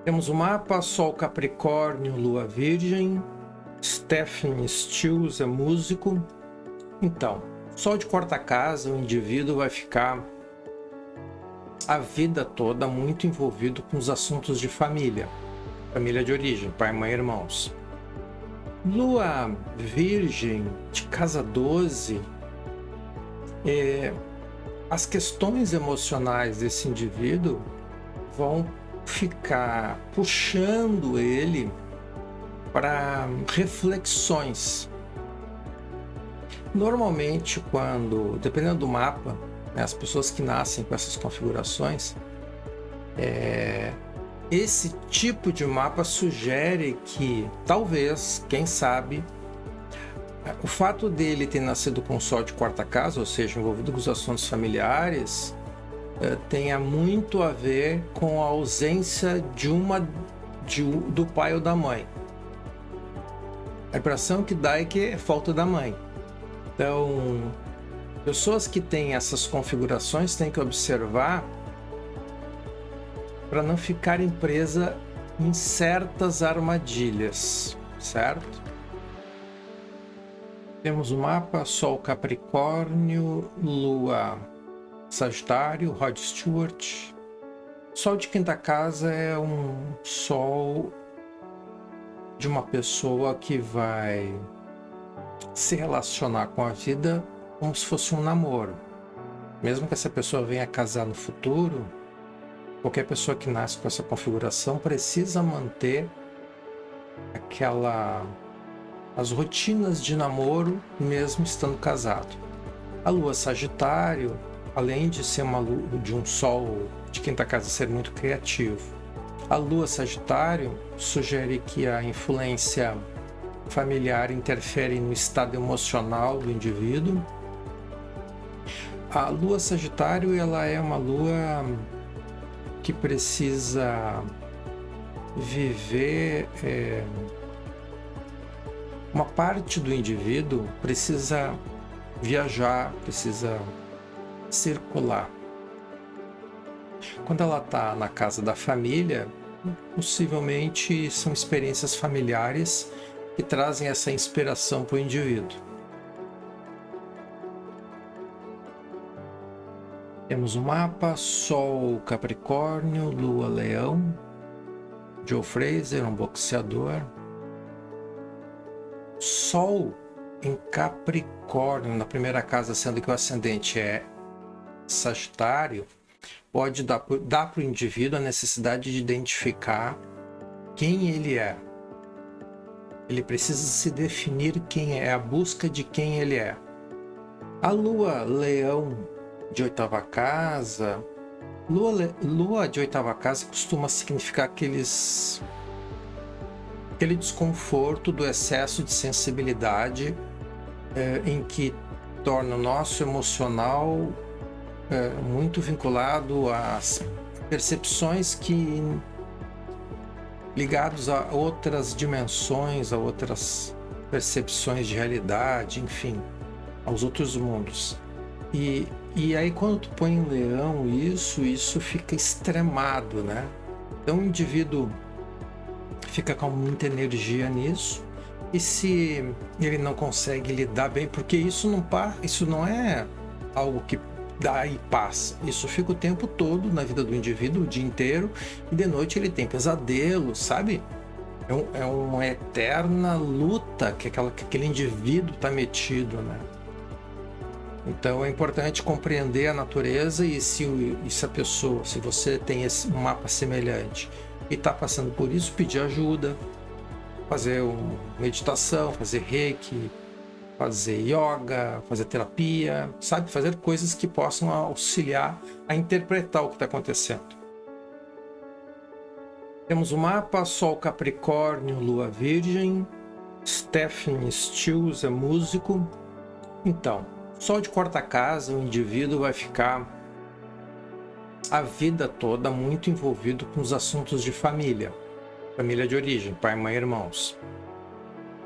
Temos o mapa Sol Capricórnio, Lua Virgem. Stephen Stills é músico. Então, Sol de quarta casa, o indivíduo vai ficar a vida toda muito envolvido com os assuntos de família. Família de origem, pai, mãe, irmãos. Lua Virgem de casa 12, as questões emocionais desse indivíduo vão ficar puxando ele para reflexões. Normalmente, dependendo do mapa, né, as pessoas que nascem com essas configurações, esse tipo de mapa sugere que, talvez, quem sabe, o fato dele ter nascido com Sol de quarta casa, ou seja, envolvido com os assuntos familiares, tenha muito a ver com a ausência do pai ou da mãe. A impressão que dá é que é falta da mãe. Então, pessoas que têm essas configurações têm que observar para não ficarem presas em certas armadilhas, certo? Temos o mapa Sol Capricórnio, Lua Sagitário, Rod Stewart. Sol de quinta casa é um sol de uma pessoa que vai se relacionar com a vida como se fosse um namoro. Mesmo que essa pessoa venha casar no futuro, qualquer pessoa que nasce com essa configuração precisa manter as rotinas de namoro mesmo estando casado. A Lua Sagitário, além de ser de um Sol de quinta casa ser muito criativo, a Lua Sagitário sugere que a influência familiar interfere no estado emocional do indivíduo. A Lua Sagitário, ela é uma lua que precisa viver, uma parte do indivíduo precisa viajar, precisa circular. Quando ela está na casa da família, possivelmente são experiências familiares que trazem essa inspiração para o indivíduo. Temos o mapa Sol Capricórnio, Lua Leão. Joe Frazier, um boxeador. Sol em Capricórnio, na primeira casa, sendo que o ascendente é Sagitário, pode dar para o indivíduo a necessidade de identificar quem ele é. Ele precisa se definir quem é, a busca de quem ele é. A Lua Leão de oitava casa, Lua de oitava casa costuma significar aquele desconforto do excesso de sensibilidade em que torna o nosso emocional muito vinculado às percepções ligados a outras dimensões, a outras percepções de realidade, enfim, aos outros mundos. E aí quando tu põe em leão isso fica extremado, né? Então o indivíduo fica com muita energia nisso, e se ele não consegue lidar bem, porque isso não é algo que dá e passa, isso fica o tempo todo na vida do indivíduo, o dia inteiro, e de noite ele tem pesadelos, sabe? É uma eterna luta que aquele indivíduo está metido, né? Então é importante compreender a natureza, e se você tem um mapa semelhante e está passando por isso, pedir ajuda, fazer uma meditação, fazer reiki, fazer yoga, fazer terapia, sabe? Fazer coisas que possam auxiliar a interpretar o que está acontecendo. Temos o mapa Sol Capricórnio, Lua Virgem. Stephen Stills é músico. Então, Sol de quarta casa, o indivíduo vai ficar a vida toda muito envolvido com os assuntos de família. Família de origem, pai, mãe, irmãos.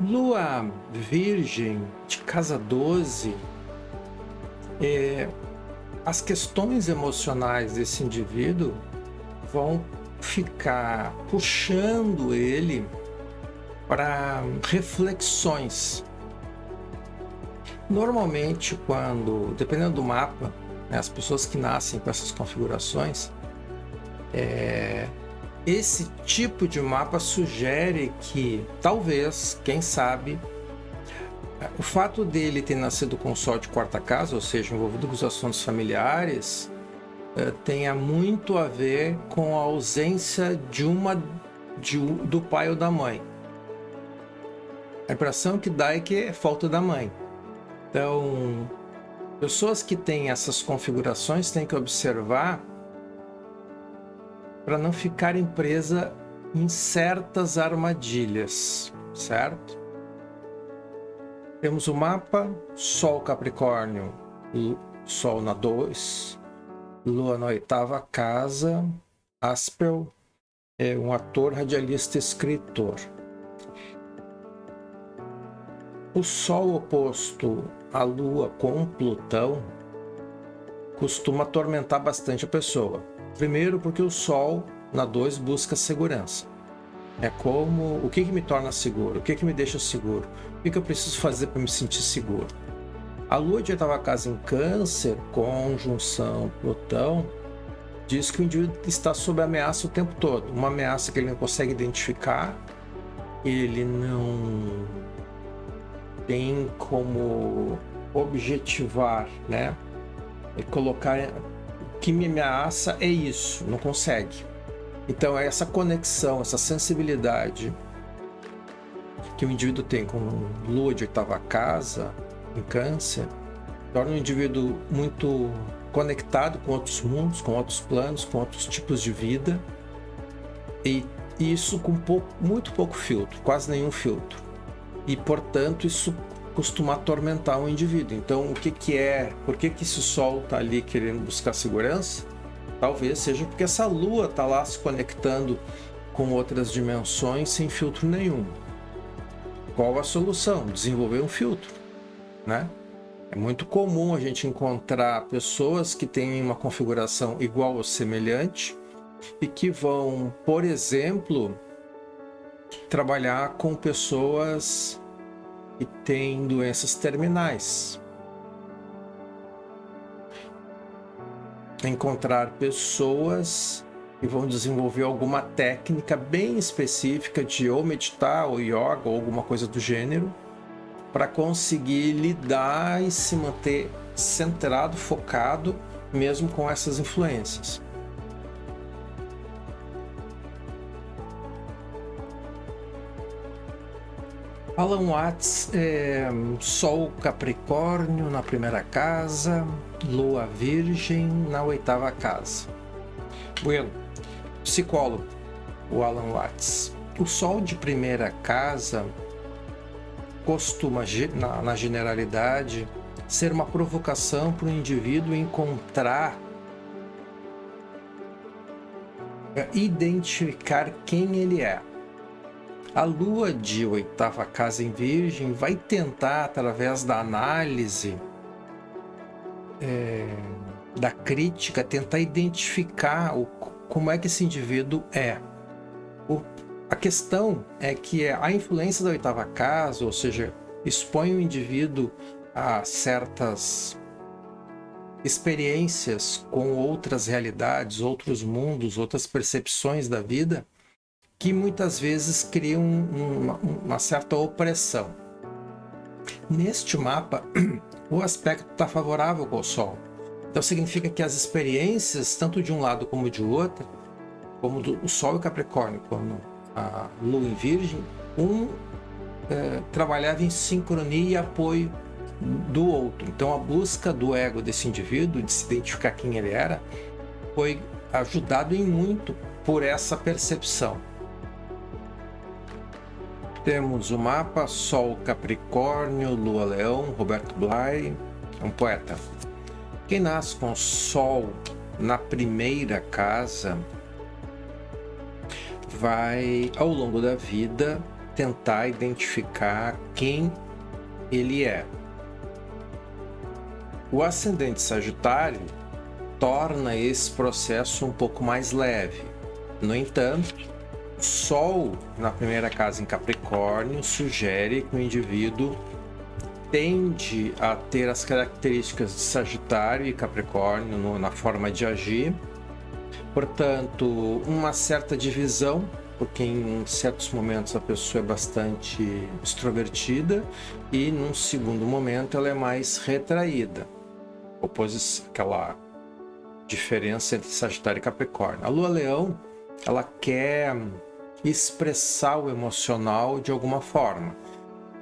Lua Virgem de casa 12, as questões emocionais desse indivíduo vão ficar puxando ele para reflexões. Normalmente, dependendo do mapa, né, as pessoas que nascem com essas configurações, esse tipo de mapa sugere que, talvez, quem sabe, o fato dele ter nascido com o Sol de quarta casa, ou seja, envolvido com os assuntos familiares, tenha muito a ver com a ausência do pai ou da mãe. A impressão que dá é que é falta da mãe. Então, pessoas que têm essas configurações têm que observar para não ficarem presas em certas armadilhas, certo? Temos o mapa, Sol Capricórnio, Sol na 2, Lua na 8ª casa, Aspel é um ator, radialista, escritor. O Sol oposto à Lua com Plutão costuma atormentar bastante a pessoa. Primeiro porque o Sol na 2 busca segurança. É como, o que me torna seguro? O que me deixa seguro? O que eu preciso fazer para me sentir seguro? A Lua de 8ª casa em Câncer, conjunção Plutão, diz que o indivíduo está sob ameaça o tempo todo. Uma ameaça que ele não consegue identificar, ele não tem como objetivar, né? E colocar o que me ameaça é isso, não consegue. Então é essa conexão, essa sensibilidade que o indivíduo tem com Lua de 8ª casa em Câncer, torna o indivíduo muito conectado com outros mundos, com outros planos, com outros tipos de vida, e isso com muito pouco filtro, quase nenhum filtro. E, portanto, isso costuma atormentar o indivíduo. Então, por que esse Sol está ali querendo buscar segurança? Talvez seja porque essa Lua está lá se conectando com outras dimensões sem filtro nenhum. Qual a solução? Desenvolver um filtro, né? É muito comum a gente encontrar pessoas que têm uma configuração igual ou semelhante e que vão, por exemplo, trabalhar com pessoas que têm doenças terminais. Encontrar pessoas que vão desenvolver alguma técnica bem específica de ou meditar ou yoga ou alguma coisa do gênero para conseguir lidar e se manter centrado, focado, mesmo com essas influências. Alan Watts, Sol Capricórnio na 1ª casa, Lua Virgem na 8ª casa. Bueno, psicólogo, o Alan Watts. O Sol de 1ª casa costuma, na generalidade, ser uma provocação para o indivíduo encontrar, identificar quem ele é. A Lua de 8ª casa em Virgem vai tentar, através da análise, da crítica, tentar identificar como é que esse indivíduo é. A questão é que a influência da 8ª casa, ou seja, expõe o indivíduo a certas experiências com outras realidades, outros mundos, outras percepções da vida, que muitas vezes criam uma certa opressão. Neste mapa, o aspecto está favorável com o Sol. Então significa que as experiências, tanto de um lado como de outro, como o Sol em Capricórnio, como a Lua em Virgem, trabalhava em sincronia e apoio do outro. Então a busca do ego desse indivíduo, de se identificar quem ele era, foi ajudado em muito por essa percepção. Temos o mapa Sol Capricórnio, Lua Leão, Roberto Blay, é um poeta. Quem nasce com Sol na 1ª casa vai, ao longo da vida, tentar identificar quem ele é. O ascendente Sagitário torna esse processo um pouco mais leve. No entanto, o Sol na primeira casa em Capricórnio sugere que o indivíduo tende a ter as características de Sagitário e Capricórnio na forma de agir. Portanto, uma certa divisão, porque em certos momentos a pessoa é bastante extrovertida e num segundo momento ela é mais retraída. Oposição, aquela diferença entre Sagitário e Capricórnio. A Lua Leão, ela quer expressar o emocional de alguma forma.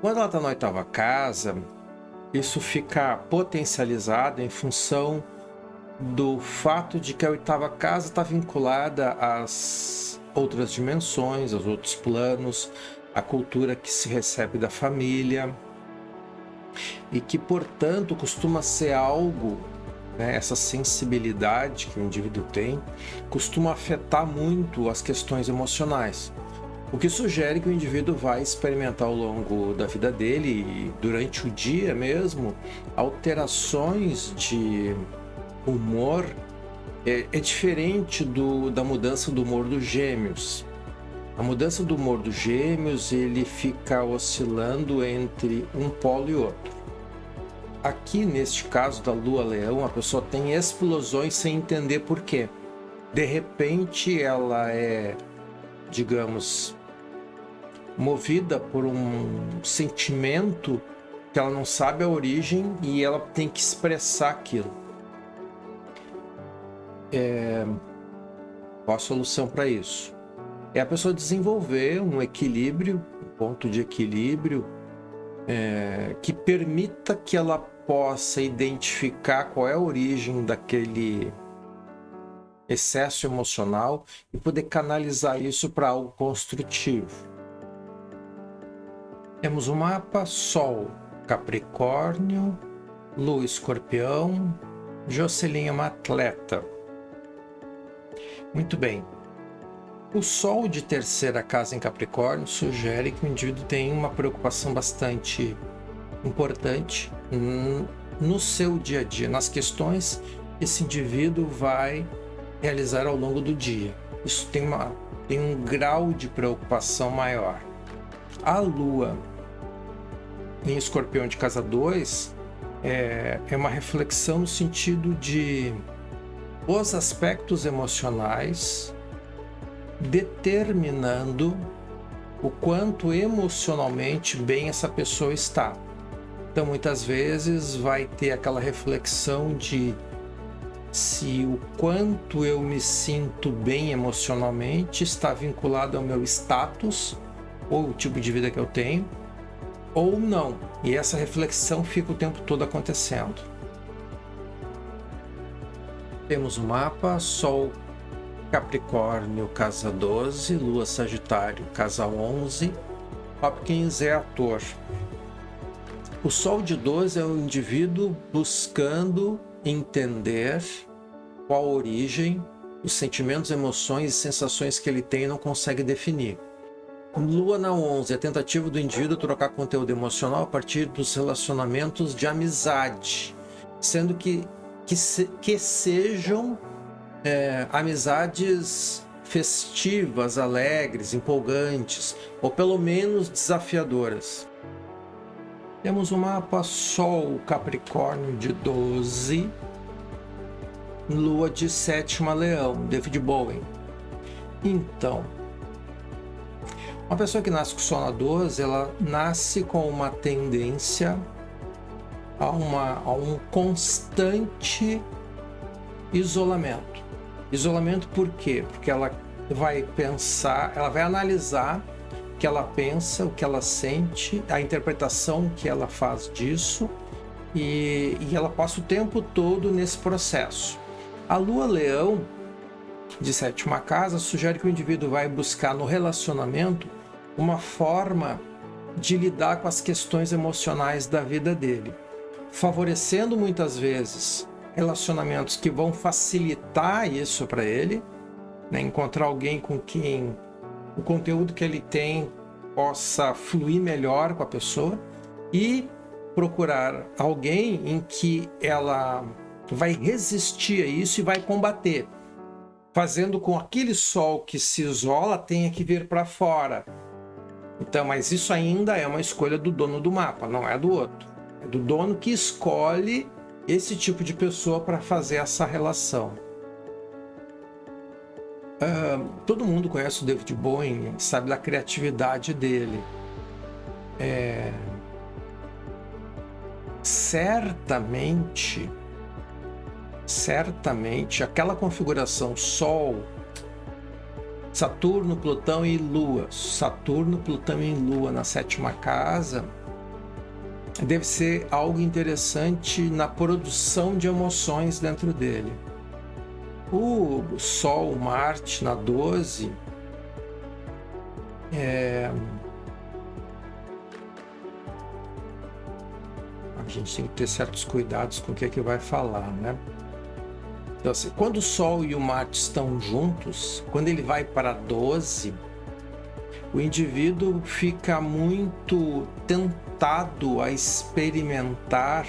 Quando ela está na 8ª casa, isso fica potencializado em função do fato de que a 8ª casa está vinculada às outras dimensões, aos outros planos, à cultura que se recebe da família e que, portanto, costuma ser algo, né, essa sensibilidade que o indivíduo tem, costuma afetar muito as questões emocionais. O que sugere que o indivíduo vai experimentar ao longo da vida dele e durante o dia mesmo alterações de humor. É diferente da mudança do humor dos Gêmeos. A mudança do humor dos Gêmeos, ele fica oscilando entre um polo e outro. Aqui, neste caso da Lua Leão, a pessoa tem explosões sem entender por quê. De repente, ela é, digamos, movida por um sentimento que ela não sabe a origem e ela tem que expressar aquilo. Qual a solução para isso? É a pessoa desenvolver um equilíbrio, um ponto de equilíbrio que permita que ela possa identificar qual é a origem daquele excesso emocional e poder canalizar isso para algo construtivo. Temos o mapa: Sol, Capricórnio, Lua, Escorpião, Jocelyn é uma atleta. Muito bem. O Sol de 3ª casa em Capricórnio sugere que o indivíduo tem uma preocupação bastante importante no seu dia a dia, nas questões que esse indivíduo vai realizar ao longo do dia. Isso tem um grau de preocupação maior. A Lua em Escorpião de casa 2 é uma reflexão no sentido de os aspectos emocionais determinando o quanto emocionalmente bem essa pessoa está. Então, muitas vezes vai ter aquela reflexão de se o quanto eu me sinto bem emocionalmente está vinculado ao meu status ou o tipo de vida que eu tenho, ou não. E essa reflexão fica o tempo todo acontecendo. Temos o mapa: Sol Capricórnio, casa 12, Lua Sagitário, casa 11. Hopkins é ator. O Sol de 12 é o indivíduo buscando entender qual a origem, os sentimentos, emoções e sensações que ele tem e não consegue definir. Lua na 11 é a tentativa do indivíduo trocar conteúdo emocional a partir dos relacionamentos de amizade, sendo que sejam amizades festivas, alegres, empolgantes, ou pelo menos desafiadoras. Temos o mapa: Sol Capricórnio de 12, Lua de 7ª Leão, David Bowie. Então, uma pessoa que nasce com Sol na 12, ela nasce com uma tendência a um constante isolamento. Isolamento por quê? Porque ela vai pensar, ela vai analisar o que ela pensa, o que ela sente, a interpretação que ela faz disso, e ela passa o tempo todo nesse processo. A Lua Leão de 7ª casa sugere que o indivíduo vai buscar no relacionamento uma forma de lidar com as questões emocionais da vida dele, favorecendo muitas vezes relacionamentos que vão facilitar isso para ele, né? Encontrar alguém com quem o conteúdo que ele tem possa fluir melhor com a pessoa, e procurar alguém em que ela vai resistir a isso e vai combater, fazendo com que aquele Sol que se isola tenha que vir para fora. Então, mas isso ainda é uma escolha do dono do mapa, não é do outro. É do dono que escolhe esse tipo de pessoa para fazer essa relação. Todo mundo conhece o David Bowie, sabe da criatividade dele. Certamente, aquela configuração Sol, Saturno, Plutão e Lua, Saturno, Plutão e Lua na 7ª casa, deve ser algo interessante na produção de emoções dentro dele. O Sol, Marte na 12, a gente tem que ter certos cuidados com o que é que vai falar, né? Então, assim, quando o Sol e o Marte estão juntos, quando ele vai para 12, o indivíduo fica muito tentado a experimentar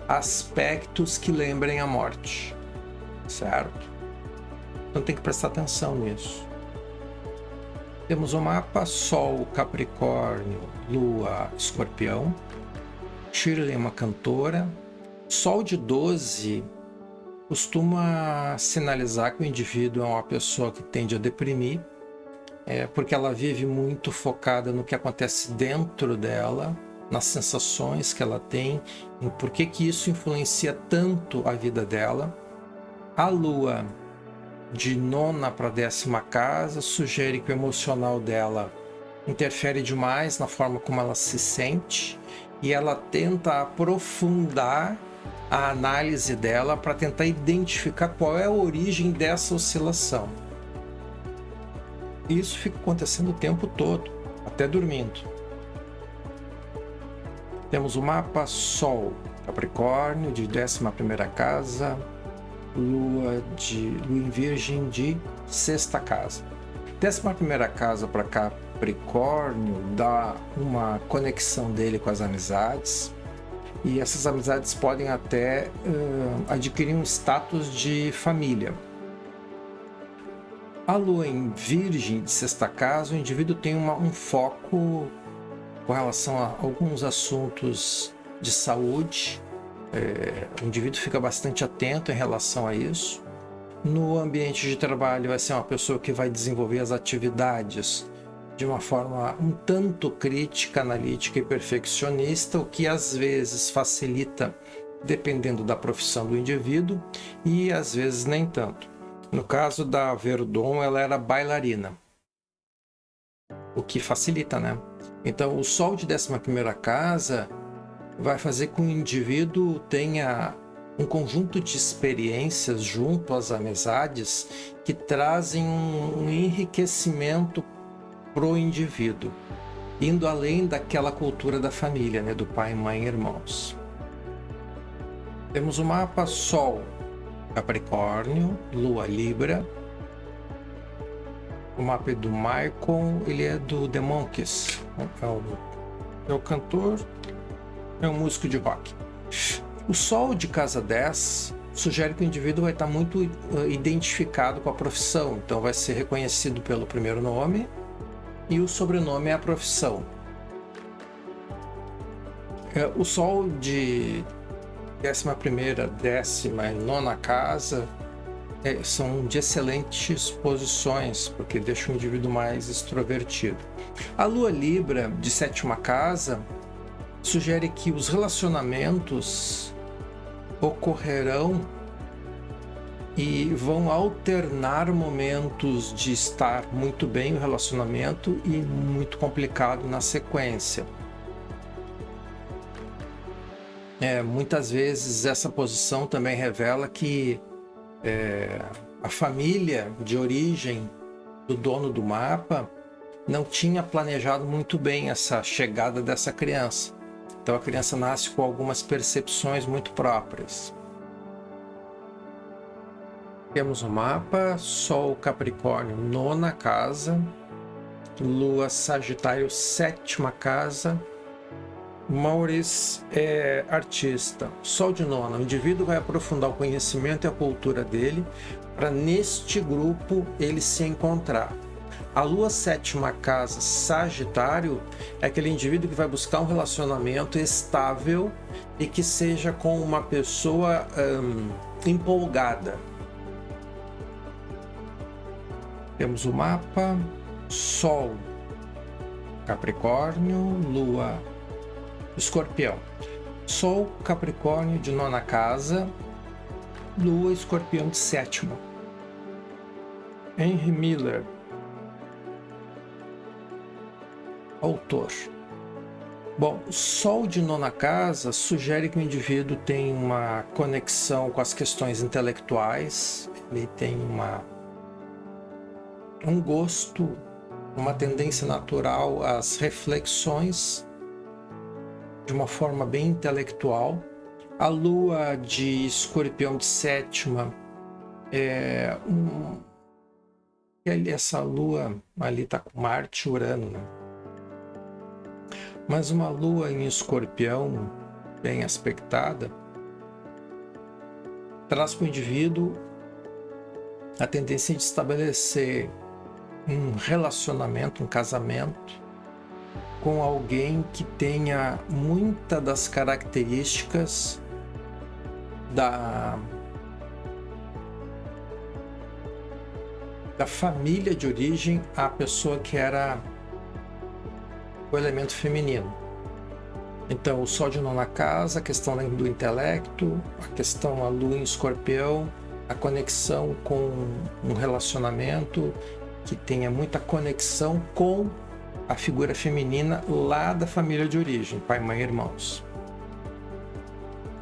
aspectos que lembrem a morte, certo? Então tem que prestar atenção nisso. Temos o mapa Sol, Capricórnio, Lua, Escorpião. Shirley é uma cantora. Sol de 12 costuma sinalizar que o indivíduo é uma pessoa que tende a deprimir, porque ela vive muito focada no que acontece dentro dela, nas sensações que ela tem, em por que isso influencia tanto a vida dela. A Lua, de 9ª para 10ª casa, sugere que o emocional dela interfere demais na forma como ela se sente, e ela tenta aprofundar a análise dela para tentar identificar qual é a origem dessa oscilação. Isso fica acontecendo o tempo todo, até dormindo. Temos o mapa Sol, Capricórnio, de 11ª casa, Lua em Virgem, de 6ª casa. 11ª casa para Capricórnio dá uma conexão dele com as amizades, e essas amizades podem até adquirir um status de família. A Lua em Virgem, de 6ª casa, o indivíduo tem um foco com relação a alguns assuntos de saúde. O indivíduo fica bastante atento em relação a isso. No ambiente de trabalho, vai ser uma pessoa que vai desenvolver as atividades de uma forma um tanto crítica, analítica e perfeccionista, o que às vezes facilita, dependendo da profissão do indivíduo, e às vezes nem tanto. No caso da Verdon, ela era bailarina, o que facilita, né? Então, o Sol de 11ª casa vai fazer com que o indivíduo tenha um conjunto de experiências junto às amizades que trazem um enriquecimento para o indivíduo, indo além daquela cultura da família, né, do pai, mãe e irmãos. Temos o mapa Sol, Capricórnio, Lua, Libra. O mapa é do Michael, ele é do The Monkees, é o cantor, é um músico de rock. O Sol de casa 10 sugere que o indivíduo vai estar muito identificado com a profissão, então vai ser reconhecido pelo primeiro nome e o sobrenome é a profissão. O Sol de 11ª, 10ª e 9ª casa são de excelentes posições, porque deixa o indivíduo mais extrovertido. A Lua Libra, de 7ª casa, sugere que os relacionamentos ocorrerão e vão alternar momentos de estar muito bem o relacionamento e muito complicado na sequência. Muitas vezes essa posição também revela que a família de origem do dono do mapa não tinha planejado muito bem essa chegada dessa criança. Então a criança nasce com algumas percepções muito próprias. Temos o mapa Sol Capricórnio, 9ª casa, Lua Sagitário, 7ª casa. Maurice é artista. Sol de 9ª, o indivíduo vai aprofundar o conhecimento e a cultura dele para neste grupo ele se encontrar. A Lua sétima casa, Sagitário, é aquele indivíduo que vai buscar um relacionamento estável e que seja com uma pessoa empolgada. Temos o mapa, Sol, Capricórnio, Lua, Escorpião. Sol, Capricórnio de nona casa, Lua, Escorpião de sétima. Henry Miller, autor. Bom, Sol de nona casa sugere que o indivíduo tem uma conexão com as questões intelectuais, ele tem um gosto, uma tendência natural às reflexões de uma forma bem intelectual. A Lua de Escorpião de sétima essa Lua ali está com Marte e Urano, né? Mas uma Lua em Escorpião bem aspectada traz para o indivíduo a tendência de estabelecer um relacionamento, um casamento com alguém que tenha muitas das características da família de origem à pessoa que era o elemento feminino. Então, o Sol de nona casa, a questão do intelecto, a questão a Lua em Escorpião, a conexão com um relacionamento que tenha muita conexão com a figura feminina lá da família de origem, pai, mãe e irmãos.